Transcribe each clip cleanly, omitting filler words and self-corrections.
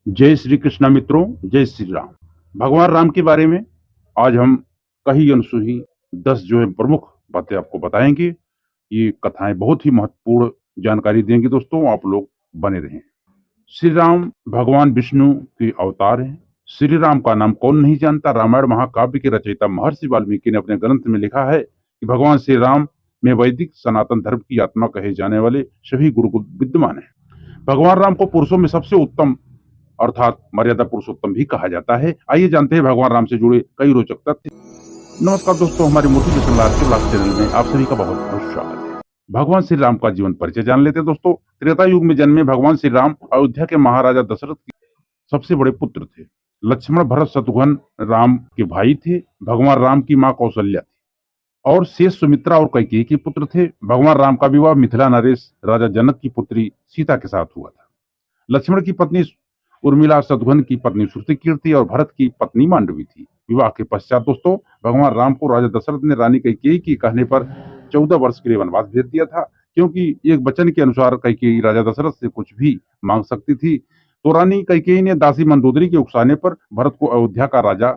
जय श्री कृष्ण मित्रों, जय श्री राम। भगवान राम के बारे में आज हम कही अनसुनी 10 जो है प्रमुख बातें आपको बताएंगे। ये कथाएं बहुत ही महत्वपूर्ण जानकारी देंगी दोस्तों, आप लोग बने रहें। श्री राम भगवान विष्णु के अवतार हैं। श्री राम का नाम कौन नहीं जानता। रामायण महाकाव्य के रचयिता महर्षि वाल्मीकि ने अपने ग्रंथ में लिखा है कि भगवान श्री राम में वैदिक सनातन धर्म की आत्मा कहे जाने वाले सभी गुण विद्यमान है। भगवान राम को पुरुषों में सबसे उत्तम अर्थात मर्यादा पुरुषोत्तम भी कहा जाता है। आइए जानते हैं भगवान राम से जुड़े कई रोचक तथ्य। नमस्कार दोस्तों, हमारे मोटिवेशन लाइफ चैनल में आप सभी का बहुत बहुत स्वागत है। भगवान श्री राम का जीवन परिचय जान लेते हैं दोस्तों। त्रेता युग में जन्मे भगवान श्री राम अयोध्या के महाराजा दशरथ के सबसे बड़े पुत्र थे। लक्ष्मण, भरत, शत्रुघ्न राम के भाई थे। भगवान राम की माँ कौशल्या थी और शेष, सुमित्रा और कैकेयी के पुत्र थे। भगवान राम का विवाह मिथिला नरेश राजा जनक की पुत्री सीता के साथ हुआ था। लक्ष्मण की पत्नी उर्मिला शत्रुघ्न की पत्नी श्रुतिकीर्ति और भरत की पत्नी मांडवी थी। विवाह के पश्चात दोस्तों भगवान राम को राजा दशरथ ने रानी कैकेयी के कहने पर 14 वर्ष के लिए वनवास भेज दिया था, क्योंकि एक वचन के अनुसार कैकेयी राजा दशरथ से कुछ भी मांग सकती थी। तो रानी कैकेयी ने दासी मंदोदरी के उकसाने पर भरत को अयोध्या का राजा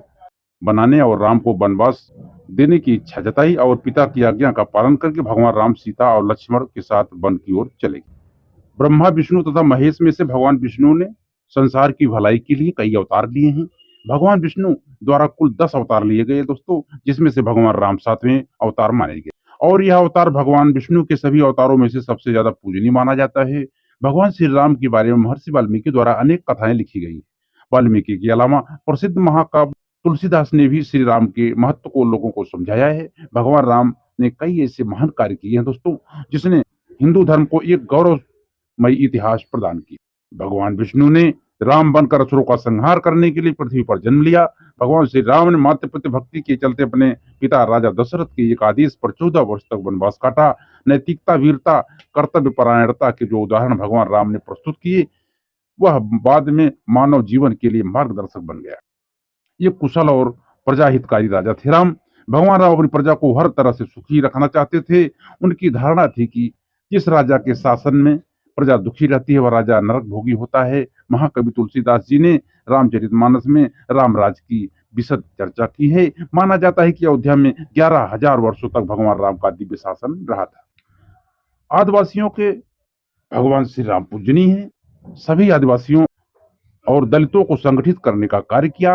बनाने और राम को वनवास देने की इच्छा जताई और पिता की आज्ञा का पालन करके भगवान राम सीता और लक्ष्मण के साथ वन की ओर चले गए। ब्रह्मा, विष्णु तथा महेश में से भगवान विष्णु ने संसार की भलाई के लिए कई अवतार लिए हैं। भगवान विष्णु द्वारा कुल 10 अवतार लिए गए दोस्तों, जिसमें से भगवान राम 7वें अवतार माने गए और यह अवतार भगवान विष्णु के सभी अवतारों में से सबसे ज्यादा पूजनीय माना जाता है। भगवान श्री राम के बारे में महर्षि वाल्मीकि द्वारा अनेक कथाएं लिखी गई। वाल्मीकि के अलावा प्रसिद्ध महाकाव्य तुलसीदास ने भी श्री राम के महत्व को लोगों को समझाया है। भगवान राम ने कई ऐसे महान कार्य किए हैं दोस्तों, जिसने हिंदू धर्म को एक गौरवमयी इतिहास प्रदान किया। भगवान विष्णु ने राम बनकर असुरों का संहार करने के लिए पृथ्वी पर जन्म लिया। भगवान श्री राम ने मातृ पितृ भक्ति के चलते अपने पिता राजा दशरथ के एक आदेश पर 14 वर्ष तक वनवास काटा। नैतिकता, वीरता, कर्तव्य परायणता के जो उदाहरण भगवान राम ने प्रस्तुत किए, वह बाद में मानव जीवन के लिए मार्गदर्शक बन गया। ये कुशल और प्रजाहितकारी राजा थे राम। भगवान राम अपनी प्रजा को हर तरह से सुखी रखना चाहते थे। उनकी धारणा थी कि जिस राजा के शासन में प्रजा दुखी रहती है वह राजा नरक भोगी होता है। महाकवि तुलसीदास जी ने रामचरितमानस में रामराज की विशद चर्चा की है। माना जाता है कि अयोध्या में 11,000 वर्षों तक भगवान राम का दिव्य शासन रहा था। आदिवासियों के भगवान श्री राम पूजनीय हैं। सभी आदिवासियों और दलितों को संगठित करने का कार्य किया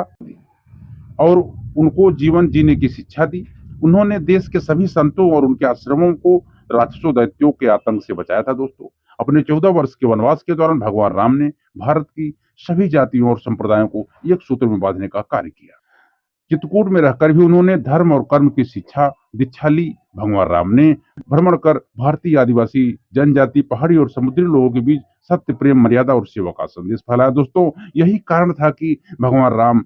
और उनको जीवन जीने की शिक्षा दी। उन्होंने देश के सभी संतों और उनके आश्रमों को राक्षसों दैत्यों के आतंक से बचाया था दोस्तों। अपने 14 वर्ष के वनवास के दौरान भगवान राम ने भारत की सभी जातियों और संप्रदायों को एक सूत्र में बांधने का कार्य किया। चित्रकूट में रहकर भी उन्होंने धर्म और कर्म की शिक्षा दीक्षा ली। भगवान राम ने भ्रमण कर भारतीय आदिवासी जनजाति, पहाड़ी और समुद्री लोगों के बीच सत्य, प्रेम, मर्यादा और सेवा का संदेश फैलाया दोस्तों। यही कारण था कि भगवान राम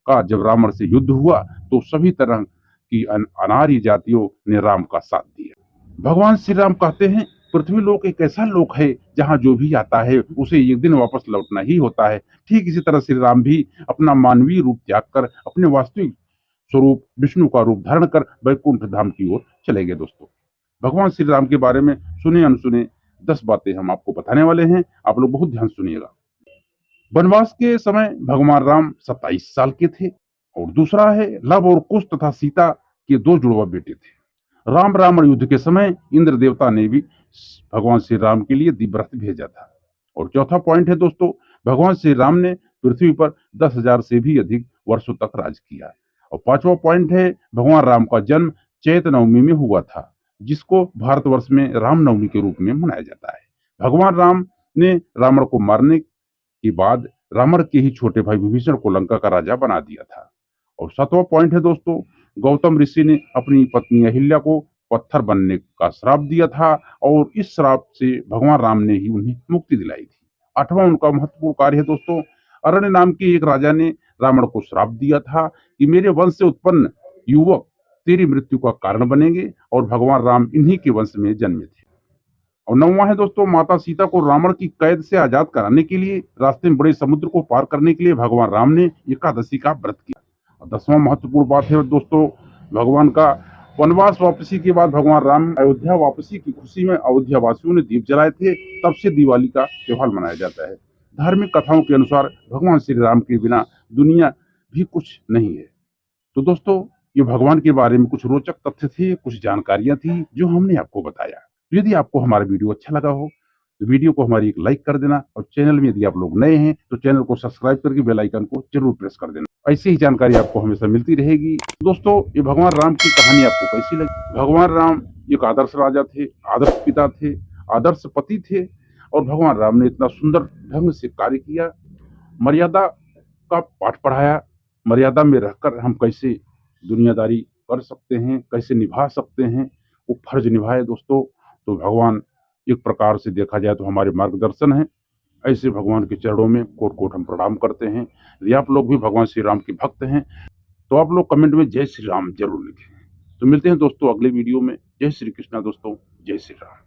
का जब रावण से युद्ध हुआ तो सभी तरह की अनार्य जातियों ने राम का साथ दिया। भगवान श्री राम कहते हैं, पृथ्वी लोक एक ऐसा लोक है जहाँ जो भी आता है उसे एक दिन वापस लौटना ही होता है। ठीक इसी तरह श्री राम भी अपना मानवीय रूप त्याग कर अपने वास्तविक स्वरूप विष्णु का रूप धारण कर वैकुंठ धाम की ओर चले गए दोस्तों। भगवान श्री राम के बारे में सुने अनसुने 10 बातें हम आपको बताने वाले हैं, आप लोग बहुत ध्यान सुनिएगा। वनवास के समय भगवान राम 27 साल के थे और दूसरा है लव और कुश तथा सीता के 2 जुड़वा बेटे थे। राम रावण युद्ध के समय इंद्र देवता ने भी भगवान श्री राम के लिए दिव्य रथ भेजा था। और चौथा पॉइंट है दोस्तों, भगवान श्री राम ने पृथ्वी पर 10,000 से भी अधिक वर्षों तक राज किया। और पांचवा पॉइंट है, भगवान राम का जन्म चैत्र नवमी में हुआ था, जिसको भारतवर्ष में रामनवमी के रूप में मनाया जाता है। भगवान राम ने रावण को मारने के बाद रावण के ही छोटे भाई विभीषण को लंका का राजा बना दिया था। और 7वां पॉइंट है दोस्तों, गौतम ऋषि ने अपनी पत्नी अहिल्या को पत्थर बनने का श्राप दिया था और इस श्राप से भगवान राम ने ही उन्हें मुक्ति दिलाई थी। 8वां उनका महत्वपूर्ण कार्य है दोस्तों, अरण्य नाम के एक राजा ने रावण को श्राप दिया था कि मेरे वंश से उत्पन्न युवक तेरी मृत्यु का कारण बनेंगे, और भगवान राम इन्हीं के वंश में जन्मे थे। और 9वां है दोस्तों, माता सीता को रावण की कैद से आजाद कराने के लिए रास्ते में बड़े समुद्र को पार करने के लिए भगवान राम ने एकादशी का व्रत किया। और 10वां महत्वपूर्ण बात है दोस्तों, भगवान का वनवास वापसी के बाद भगवान राम अयोध्या वापसी की खुशी में अयोध्या वासियों ने दीप जलाए थे। तब से दिवाली का त्योहार मनाया जाता है। धार्मिक कथाओं के अनुसार भगवान श्री राम के बिना दुनिया भी कुछ नहीं है। तो दोस्तों, ये भगवान के बारे में कुछ रोचक तथ्य थे, कुछ जानकारियां थी जो हमने आपको बताया। तो यदि आपको हमारा वीडियो अच्छा लगा हो तो वीडियो को हमारी एक लाइक कर देना, और चैनल में यदि आप लोग नए हैं तो चैनल को सब्सक्राइब करके बेल आइकन को जरूर प्रेस कर देना। ऐसी ही जानकारी आपको हमेशा मिलती रहेगी। दोस्तों, ये भगवान राम की कहानी आपको कैसी लगी? भगवान राम एक आदर्श राजा थे, आदर्श पिता थे, आदर्श पति थे, और भगवान राम ने इतना सुंदर ढंग से कार्य किया, मर्यादा का पाठ पढ़ाया। मर्यादा में रहकर हम कैसे दुनियादारी कर सकते हैं, कैसे निभा सकते हैं, वो फर्ज निभाए दोस्तों। तो भगवान एक प्रकार से देखा जाए तो हमारे मार्गदर्शन है। ऐसे भगवान के चरणों में कोट कोट हम प्रणाम करते हैं। यदि आप लोग भी भगवान श्री राम के भक्त हैं तो आप लोग कमेंट में जय श्री राम जरूर लिखें। तो मिलते हैं दोस्तों अगले वीडियो में। जय श्री कृष्णा दोस्तों, जय श्री राम।